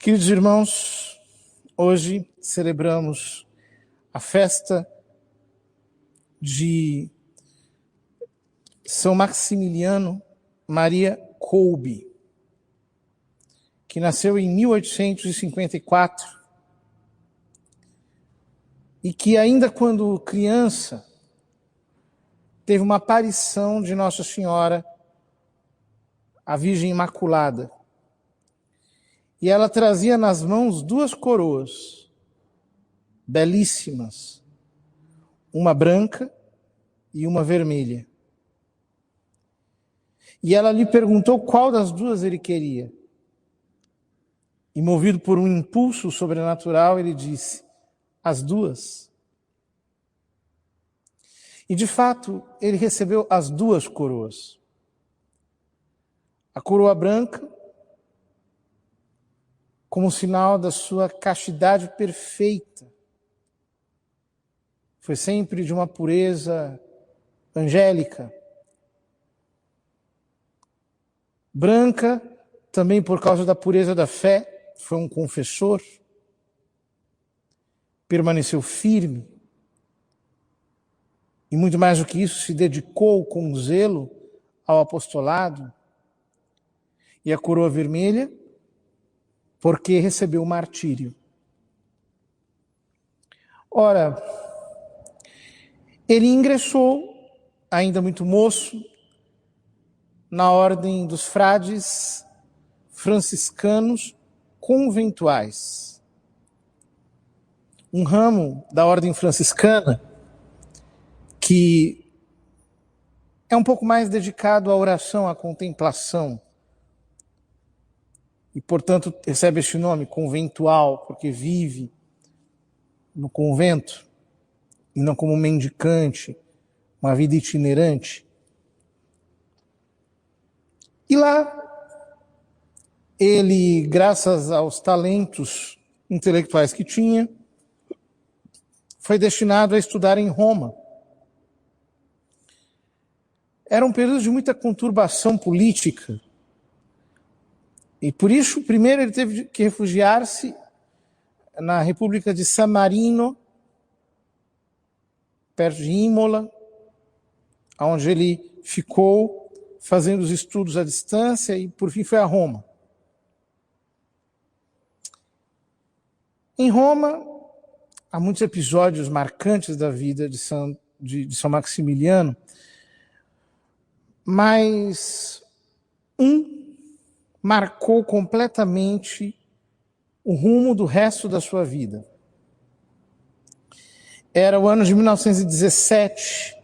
Queridos irmãos, hoje celebramos a festa de São Maximiliano Maria Kolbe, que nasceu em 1854 e que ainda quando criança teve uma aparição de Nossa Senhora, a Virgem Imaculada. E ela trazia nas mãos duas coroas, belíssimas, uma branca e uma vermelha. E ela lhe perguntou qual das duas ele queria. E movido por um impulso sobrenatural, ele disse, as duas. E de fato, ele recebeu as duas coroas. A coroa branca, como sinal da sua castidade perfeita. Foi sempre de uma pureza angélica. Branca, também por causa da pureza da fé, foi um confessor. Permaneceu firme. E muito mais do que isso, se dedicou com zelo ao apostolado. E a coroa vermelha, porque recebeu o martírio. Ora, ele ingressou, ainda muito moço, na ordem dos frades franciscanos conventuais. Um ramo da ordem franciscana que é um pouco mais dedicado à oração, à contemplação. E, portanto, recebe este nome, conventual, porque vive no convento, e não como mendicante, uma vida itinerante. E lá, ele, graças aos talentos intelectuais que tinha, foi destinado a estudar em Roma. Era um período de muita conturbação política. E por isso, primeiro, ele teve que refugiar-se na República de San Marino, perto de Imola, onde ele ficou fazendo os estudos à distância e, por fim, foi a Roma. Em Roma, há muitos episódios marcantes da vida de São Maximiliano, mas marcou completamente o rumo do resto da sua vida. Era o ano de 1917.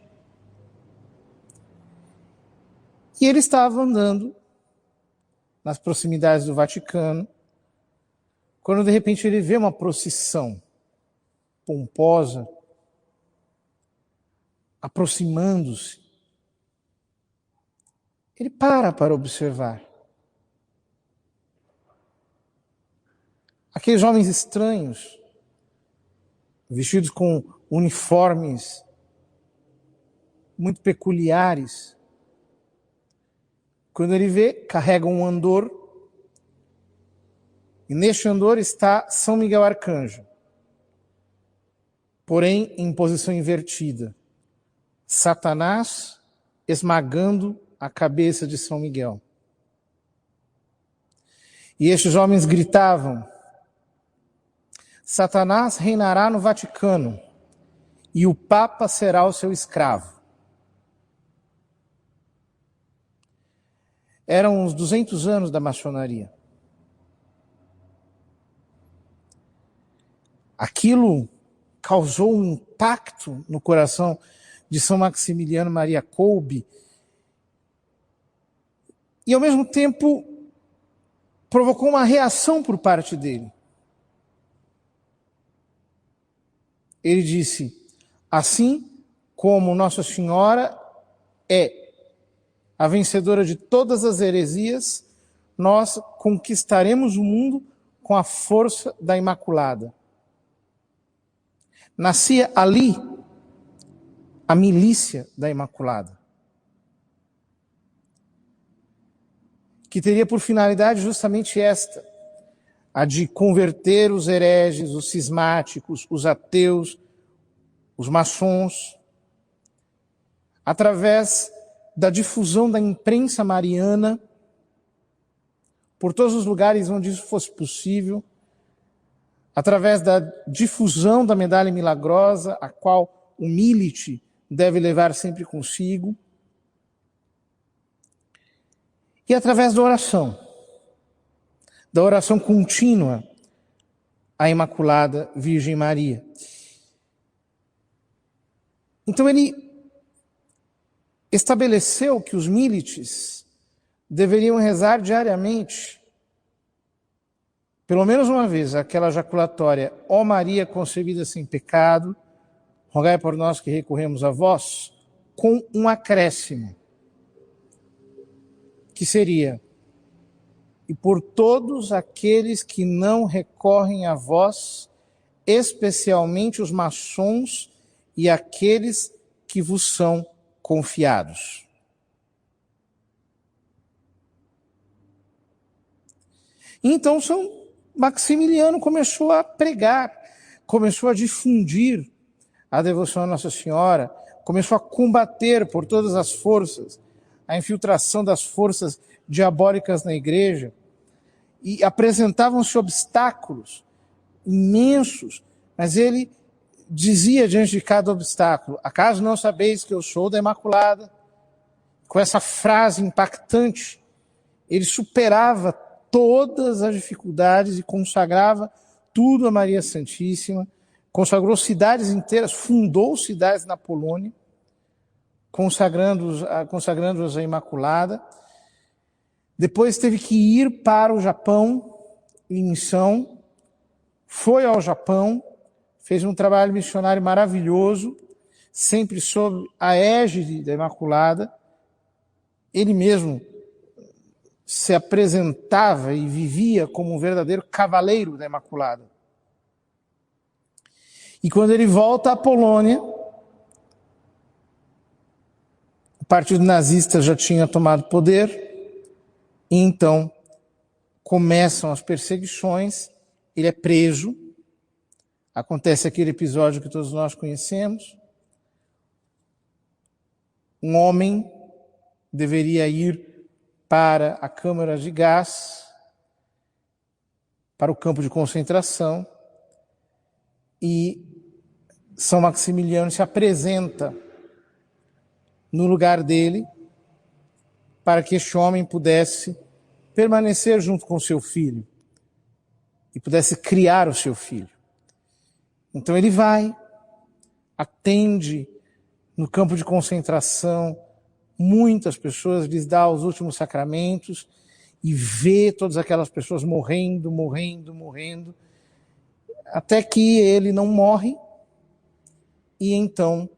E ele estava andando nas proximidades do Vaticano, quando de repente ele vê uma procissão pomposa aproximando-se. Ele para observar. Aqueles homens estranhos, vestidos com uniformes muito peculiares, quando ele vê, carregam um andor, e neste andor está São Miguel Arcanjo, porém em posição invertida. Satanás esmagando a cabeça de São Miguel. E estes homens gritavam, Satanás reinará no Vaticano e o Papa será o seu escravo. Eram os 200 anos da maçonaria. Aquilo causou um impacto no coração de São Maximiliano Maria Kolbe e, ao mesmo tempo, provocou uma reação por parte dele. Ele disse, assim como Nossa Senhora é a vencedora de todas as heresias, nós conquistaremos o mundo com a força da Imaculada. Nascia ali a milícia da Imaculada, que teria por finalidade justamente esta, a de converter os hereges, os cismáticos, os ateus, os maçons, através da difusão da imprensa mariana, por todos os lugares onde isso fosse possível, através da difusão da medalha milagrosa, a qual o milite deve levar sempre consigo, e através da oração contínua à Imaculada Virgem Maria. Então ele estabeleceu que os milites deveriam rezar diariamente, pelo menos uma vez, aquela jaculatória: ó Maria concebida sem pecado, rogai por nós que recorremos a vós, com um acréscimo, que seria: e por todos aqueles que não recorrem a vós, especialmente os maçons e aqueles que vos são confiados. Então São Maximiliano começou a pregar, começou a difundir a devoção a Nossa Senhora, começou a combater por todas as forças a infiltração das forças diabólicas na igreja, e apresentavam-se obstáculos imensos, mas ele dizia diante de cada obstáculo: acaso não sabeis que eu sou da Imaculada? Com essa frase impactante, ele superava todas as dificuldades e consagrava tudo a Maria Santíssima, consagrou cidades inteiras, fundou cidades na Polônia, consagrando-as à Imaculada. Depois teve que ir para o Japão em missão, foi ao Japão, fez um trabalho missionário maravilhoso, sempre sob a égide da Imaculada. Ele mesmo se apresentava e vivia como um verdadeiro cavaleiro da Imaculada. E quando ele volta à Polônia, o partido nazista já tinha tomado poder, e então começam as perseguições, ele é preso, acontece aquele episódio que todos nós conhecemos. Um homem deveria ir para a câmara de gás, para o campo de concentração, e São Maximiliano se apresenta no lugar dele para que este homem pudesse permanecer junto com seu filho e pudesse criar o seu filho. Então ele vai, atende no campo de concentração muitas pessoas, lhes dá os últimos sacramentos e vê todas aquelas pessoas morrendo, até que ele não morre. E então,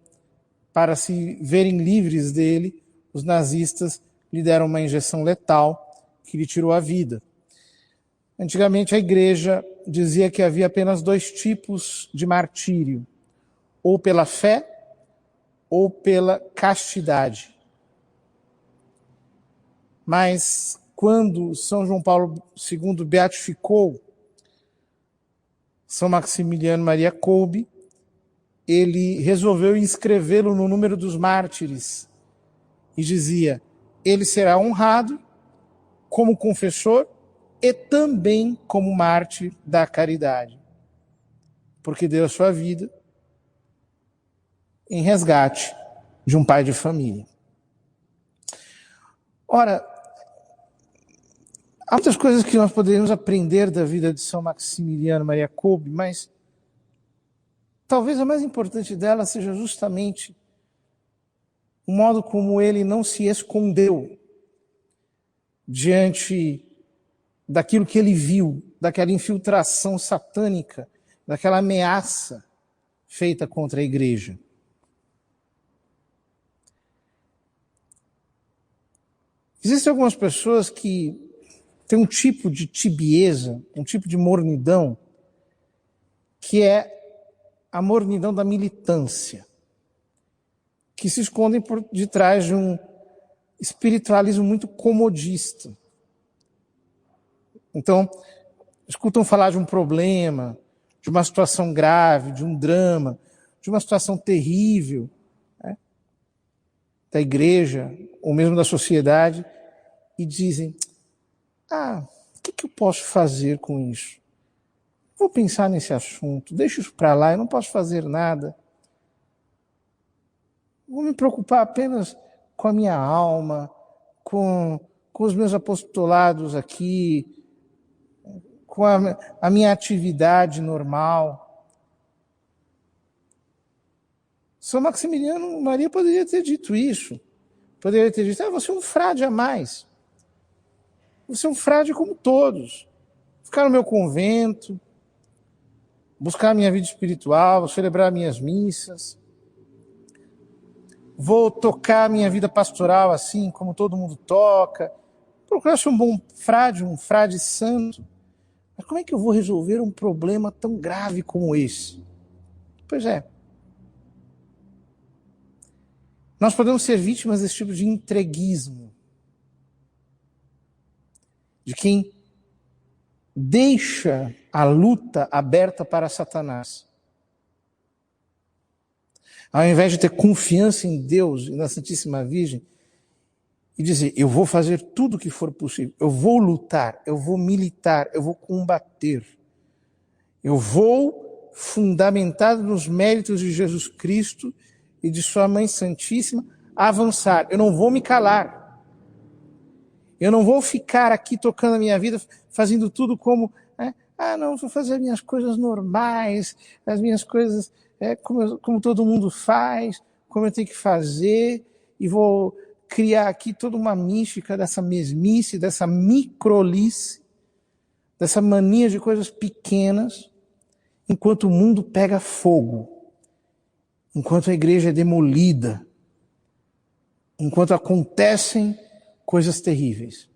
para se verem livres dele, os nazistas lhe deram uma injeção letal que lhe tirou a vida. Antigamente a igreja dizia que havia apenas 2 tipos de martírio: ou pela fé ou pela castidade. Mas quando São João Paulo II beatificou São Maximiliano Maria Kolbe, ele resolveu inscrevê-lo no número dos mártires e dizia: ele será honrado como confessor e também como mártir da caridade, porque deu a sua vida em resgate de um pai de família. Ora, há muitas coisas que nós poderíamos aprender da vida de São Maximiliano Maria Kolbe, mas talvez a mais importante dela seja justamente o modo como ele não se escondeu diante daquilo que ele viu, daquela infiltração satânica, daquela ameaça feita contra a igreja. Existem algumas pessoas que têm um tipo de tibieza, um tipo de mornidão, que é a mornidão da militância, que se escondem por detrás de um espiritualismo muito comodista. Então, escutam falar de um problema, de uma situação grave, de um drama, de uma situação terrível, né, da igreja, ou mesmo da sociedade, e dizem, o que eu posso fazer com isso? Vou pensar nesse assunto, deixa isso para lá, eu não posso fazer nada. Vou me preocupar apenas com a minha alma, com os meus apostolados aqui, com a minha atividade normal. São Maximiliano Maria poderia ter dito isso. Poderia ter dito, você é um frade a mais. Você é um frade como todos. Ficar no meu convento, buscar a minha vida espiritual, celebrar minhas missas. Vou tocar a minha vida pastoral assim, como todo mundo toca. Procurar ser um bom frade, um frade santo. Mas como é que eu vou resolver um problema tão grave como esse? Pois é. Nós podemos ser vítimas desse tipo de entreguismo. De quem deixa a luta aberta para Satanás. Ao invés de ter confiança em Deus e na Santíssima Virgem, e dizer, eu vou fazer tudo o que for possível, eu vou lutar, eu vou militar, eu vou combater, eu vou, fundamentado nos méritos de Jesus Cristo e de sua Mãe Santíssima, avançar. Eu não vou me calar. Eu não vou ficar aqui tocando a minha vida, fazendo tudo como, não, vou fazer as minhas coisas normais, as minhas coisas como todo mundo faz, como eu tenho que fazer, e vou criar aqui toda uma mística dessa mesmice, dessa microlice, dessa mania de coisas pequenas, enquanto o mundo pega fogo, enquanto a igreja é demolida, enquanto acontecem coisas terríveis.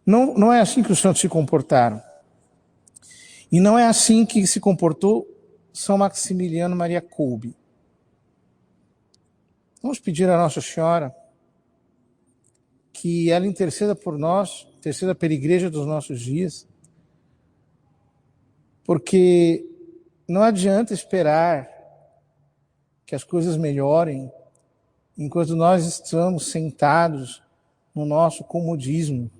Não é assim que os santos se comportaram. E não é assim que se comportou São Maximiliano Maria Kolbe. Vamos pedir a Nossa Senhora que ela interceda por nós, interceda pela igreja dos nossos dias, porque não adianta esperar que as coisas melhorem enquanto nós estamos sentados no nosso comodismo.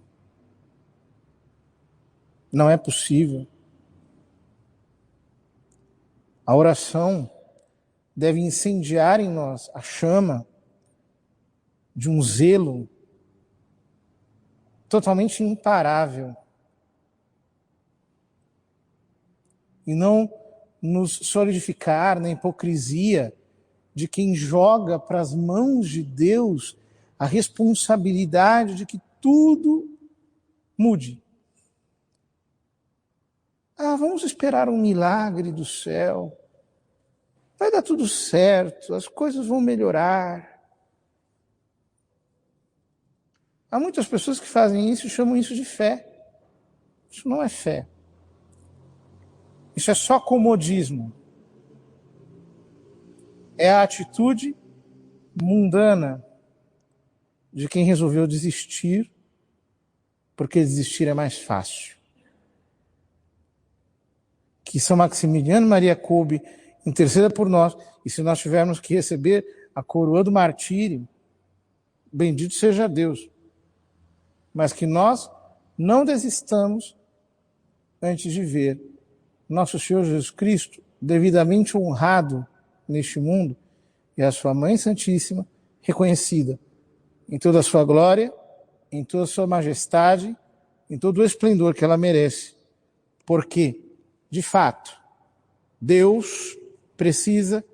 Não é possível. A oração deve incendiar em nós a chama de um zelo totalmente imparável. E não nos solidificar na hipocrisia de quem joga para as mãos de Deus a responsabilidade de que tudo mude. Vamos esperar um milagre do céu. Vai dar tudo certo, as coisas vão melhorar. Há muitas pessoas que fazem isso e chamam isso de fé. Isso não é fé. Isso é só comodismo. É a atitude mundana de quem resolveu desistir, porque desistir é mais fácil. Que São Maximiliano Maria Kolbe interceda por nós, e se nós tivermos que receber a coroa do martírio, bendito seja Deus. Mas que nós não desistamos antes de ver nosso Senhor Jesus Cristo devidamente honrado neste mundo e a sua Mãe Santíssima reconhecida em toda a sua glória, em toda a sua majestade, em todo o esplendor que ela merece. Porque, de fato, Deus precisa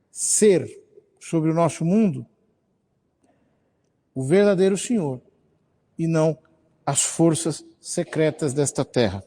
ser sobre o nosso mundo o verdadeiro Senhor e não as forças secretas desta terra.